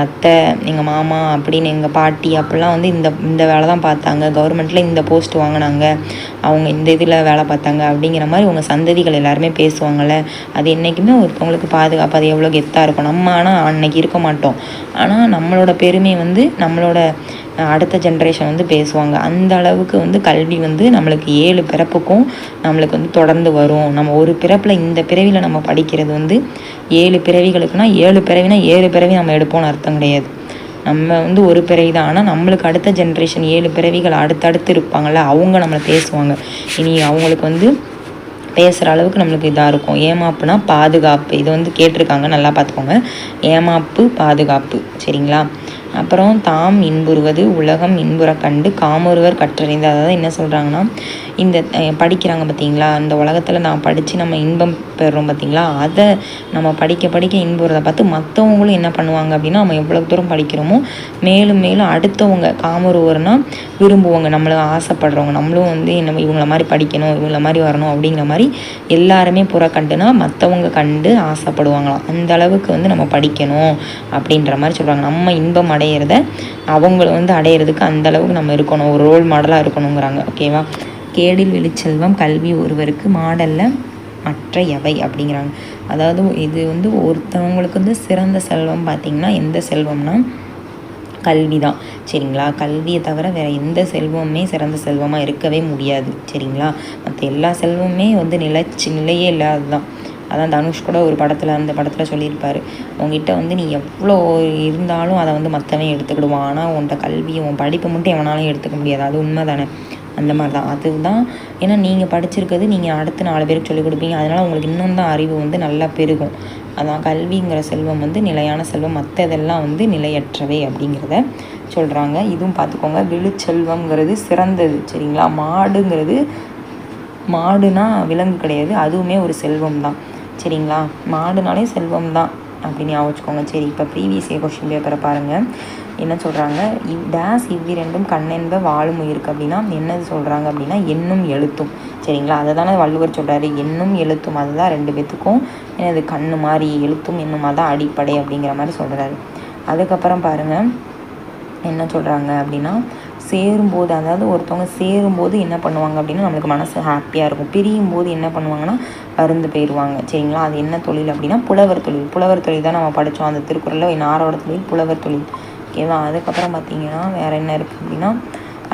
அத்தை, எங்கள் மாமா அப்படின்னு, எங்கள் பாட்டி அப்படிலாம் வந்து இந்த வேலை தான் பார்த்தாங்க, கவர்மெண்ட்டில் இந்த போஸ்ட் வாங்கினாங்க, அவங்க இந்த இதில் வேலை பார்த்தாங்க அப்படிங்கிற மாதிரி உங்கள் சந்ததிகள் எல்லாருமே பேசுவாங்கள்ல. அது என்றைக்குமே ஒருத்தவங்களுக்கு பாதுகாப்பு. அது எவ்வளோ கெத்தாக இருக்கும். நம்ம ஆனால் அன்னைக்கு இருக்க மாட்டோம், ஆனால் நம்மளோட பெருமை வந்து நம்மளோட அடுத்த ஜென்ரேஷன் வந்து பேசுவாங்க. அந்த அளவுக்கு வந்து கல்வி வந்து நம்மளுக்கு 7 பிறப்புக்கும் நம்மளுக்கு வந்து தொடர்ந்து வரும். நம்ம ஒரு பிறப்பில் இந்த பிறவியில் நம்ம படிக்கிறது வந்து 7 பிறவிகளுக்குனா 7 பிறவினா 7 பிறவி நம்ம எடுப்போம்னு அர்த்தம் கிடையாது. நம்ம வந்து ஒரு பிறவி தான், ஆனால் நம்மளுக்கு அடுத்த ஜென்ரேஷன் 7 பிறவிகள் அடுத்தடுத்து இருப்பாங்கள்ல, அவங்க நம்மளை பேசுவாங்க. இனி அவங்களுக்கு வந்து பேசுகிற அளவுக்கு நம்மளுக்கு இதாக இருக்கும். ஏமாப்புனா பாதுகாப்பு. இது வந்து கேட்டிருக்காங்க, நல்லா பார்த்துக்கோங்க. ஏமாப்பு பாதுகாப்பு. சரிங்களா, அப்புறம் தாம் இன்புறுவது உலகம் இன்புற கண்டு காமொருவர் கற்றறிந்து. அதாவது என்ன சொல்கிறாங்கன்னா, இந்த படிக்கிறாங்க பார்த்தீங்களா, இந்த உலகத்தில் நான் படித்து நம்ம இன்பம் பெறுறோம் பார்த்தீங்களா, அதை நம்ம படிக்க இன்புறதை பார்த்து மற்றவங்களும் என்ன பண்ணுவாங்க அப்படின்னா, நம்ம எவ்வளோ தூரம் படிக்கிறோமோ மேலும் மேலும் அடுத்தவங்க காமொருவர்னால் விரும்புவாங்க, நம்மளும் ஆசைப்படுறவங்க, நம்மளும் வந்து நம்ம இவங்கள மாதிரி படிக்கணும், இவங்கள மாதிரி வரணும் அப்படிங்கிற மாதிரி எல்லாருமே புறக்கண்டுனா மற்றவங்க கண்டு ஆசைப்படுவாங்களாம். அந்த அளவுக்கு வந்து நம்ம படிக்கணும் அப்படின்ற மாதிரி சொல்கிறாங்க. நம்ம இன்பம் அடையிறத அவங்கள வந்து அடையிறதுக்கு அந்த அளவுக்கு நம்ம இருக்கணும், ஒரு ரோல் மாடலாக இருக்கணுங்கிறாங்க. ஓகேவா, கேடில் வெளிச்செல்வம் கல்வி ஒருவருக்கு மாடல்ல மற்ற எவை அப்படிங்கிறாங்க. அதாவது இது வந்து ஒருத்தவங்களுக்கு வந்து சிறந்த செல்வம் பார்த்திங்கன்னா எந்த செல்வம்னா கல்வி தான். சரிங்களா, கல்வியை தவிர வேறு எந்த செல்வமுமே சிறந்த செல்வமாக இருக்கவே முடியாது. சரிங்களா, மற்ற எல்லா செல்வமுமே வந்து நிலையே இல்லாது தான். அதான் தனுஷ் கூட ஒரு அந்த படத்தில் சொல்லியிருப்பார், உங்ககிட்ட வந்து நீ எவ்வளோ இருந்தாலும் அதை வந்து மற்றவன் எடுத்துக்கிடுவான், ஆனால் உன்கிட்ட கல்வி உன் படிப்பை மட்டும் எவனாலும் எடுத்துக்க முடியாது. அது உண்மை தானே, அந்த மாதிரி தான். அதுதான், ஏன்னா நீங்கள் படிச்சிருக்கிறது நீங்கள் அடுத்த 4 பேருக்கு சொல்லிக் கொடுப்பீங்க, அதனால் உங்களுக்கு இன்னும் தான் அறிவு வந்து நல்லா பெருகும். அதான் கல்விங்கிற செல்வம் வந்து நிலையான செல்வம், மற்றதெல்லாம் வந்து நிலையற்றவை அப்படிங்கிறத சொல்கிறாங்க. இதுவும் பார்த்துக்கோங்க. விழுச்செல்வங்கிறது சிறந்தது. சரிங்களா, மாடுனா விலங்கு கிடையாது, அதுவுமே ஒரு செல்வம் தான். சரிங்களா, மாடுனாலே செல்வம் தான் அப்படின்னு யோசிச்சுக்கோங்க. சரி, இப்போ ப்ரீவியஸ் இயர் கொஸ்டின் பேப்பரை பாருங்கள். என்ன சொல்கிறாங்க, இவ்விரண்டும் கண்ணென்ப வாழும் உயிருக்கு அப்படின்னா என்னது சொல்கிறாங்க அப்படின்னா எண்ணும் எழுத்தும். சரிங்களா, அதை தானே வள்ளுவர் சொல்கிறாரு, எண்ணும் எழுத்தும், அதுதான் 2 பேத்துக்கும் என்னது கண்ணு மாதிரி, எழுத்தும் எண்ணுமா தான் அடிப்படை அப்படிங்கிற மாதிரி சொல்கிறாரு. அதுக்கப்புறம் பாருங்கள் என்ன சொல்கிறாங்க அப்படின்னா, சேரும்போது, அதாவது ஒருத்தவங்க சேரும்போது என்ன பண்ணுவாங்க அப்படின்னா நம்மளுக்கு மனசு ஹாப்பியாக இருக்கும், பிரியும் போது என்ன பண்ணுவாங்கன்னா பருந்து போயிடுவாங்க. சரிங்களா, அது என்ன தொழில் அப்படின்னா புலவர் தொழில் தான் நம்ம படித்தோம் அந்த திருக்குறளில், நாரோட தொழில் புலவர் தொழில். ஓகேவா, அதுக்கப்புறம் பார்த்திங்கன்னா வேறு என்ன இருக்குது அப்படின்னா,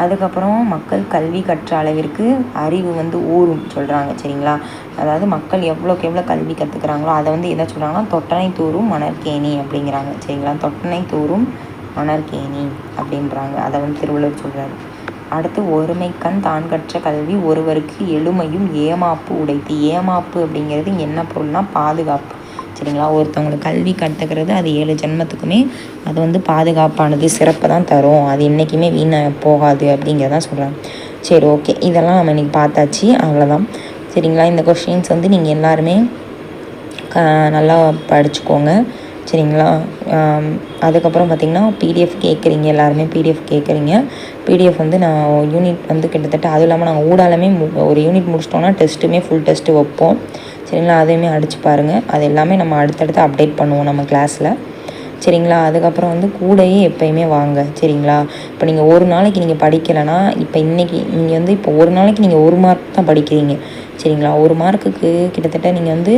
அதுக்கப்புறம் மக்கள் கல்வி கற்ற அளவிற்கு அறிவு வந்து ஊறும் சொல்கிறாங்க. சரிங்களா, அதாவது மக்கள் எவ்வளோக்கு எவ்வளோ கல்வி கற்றுக்குறாங்களோ அதை வந்து எதை சொல்கிறாங்கன்னா தொட்டனை தூரும் மணற்கேணி அப்படிங்கிறாங்க. சரிங்களா, தொட்டனை தூரும் மணற்கேணி அப்படின்றாங்க. அதை வந்து திருவள்ளுவர் சொல்கிறாரு. அடுத்து ஒருமைக்கண் தான் கற்ற கல்வி ஒருவருக்கு எளிமையும் ஏமாப்பு உடைத்து. ஏமாப்பு அப்படிங்கிறது என்ன பொருள்னா பாதுகாப்பு. சரிங்களா. ஒருத்தவங்களுக்கு கல்வி கற்றுக்கிறது அது 7 ஜென்மத்துக்குமே அது வந்து பாதுகாப்பானது, சிறப்பை தான் தரும், அது என்றைக்குமே வீணாக போகாது அப்படிங்கிறதான் சொல்கிறாங்க. சரி, ஓகே, இதெல்லாம் நம்ம இன்றைக்கி பார்த்தாச்சு, அவ்வளோதான் சரிங்களா. இந்த கொஷின்ஸ் வந்து நீங்கள் எல்லாருமே நல்லா படிச்சுக்கோங்க சரிங்களா. அதுக்கப்புறம் பார்த்திங்கன்னா பிடிஎஃப் கேட்குறீங்க, எல்லாருமே பிடிஎஃப் கேட்குறீங்க. பிடிஎஃப் வந்து நான் யூனிட் வந்து கிட்டத்தட்ட, அதுவும் இல்லாமல் நாங்கள் ஊடாலுமே ஒரு யூனிட் முடிச்சிட்டோன்னா டெஸ்ட்டுமே ஃபுல் டெஸ்ட்டு வைப்போம் சரிங்களா. அதையுமே அடித்து பாருங்கள். அது எல்லாமே நம்ம அடுத்தடுத்து அப்டேட் பண்ணுவோம் நம்ம கிளாஸில் சரிங்களா. அதுக்கப்புறம் வந்து கூடையே எப்போயுமே வாங்க சரிங்களா. இப்போ நீங்கள் ஒரு நாளைக்கு நீங்கள் படிக்கலைன்னா, இப்போ இன்றைக்கி நீங்கள் வந்து இப்போ ஒரு நாளைக்கு நீங்கள் 1 மார்க் தான் படிக்கிறீங்க சரிங்களா. 1 மார்க்குக்கு கிட்டத்தட்ட நீங்கள் வந்து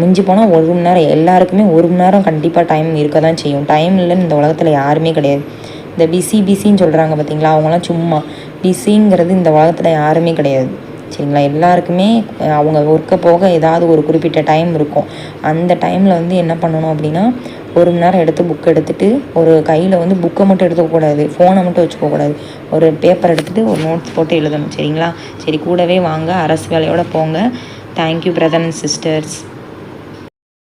மிஞ்சி போனால் 1 மணி நேரம், எல்லாருக்குமே 1 மணி நேரம் கண்டிப்பாக டைம் இருக்க தான் செய்யும். டைம் இல்லைன்னு இந்த உலகத்தில் யாருமே கிடையாது. இந்த பிஸின்னு சொல்கிறாங்க பார்த்தீங்களா, அவங்களாம் சும்மா. பிஸிங்கிறது இந்த உலகத்தில் யாருமே கிடையாது சரிங்களா. எல்லாருக்குமே அவங்க ஒர்க்கை போக ஏதாவது ஒரு குறிப்பிட்ட டைம் இருக்கும். அந்த டைமில் வந்து என்ன பண்ணணும் அப்படின்னா, 1 மணி நேரம் எடுத்து புக் எடுத்துகிட்டு, ஒரு கையில் வந்து புக்கை மட்டும் எடுத்துக்கக்கூடாது, ஃபோனை மட்டும் வச்சுக்கக்கூடாது, ஒரு பேப்பர் எடுத்துகிட்டு ஒரு நோட்ஸ் போட்டு எழுதணும் சரிங்களா. சரி, கூடவே வாங்க, அரசு வேலையோடு போங்க. Thank you brother and sisters.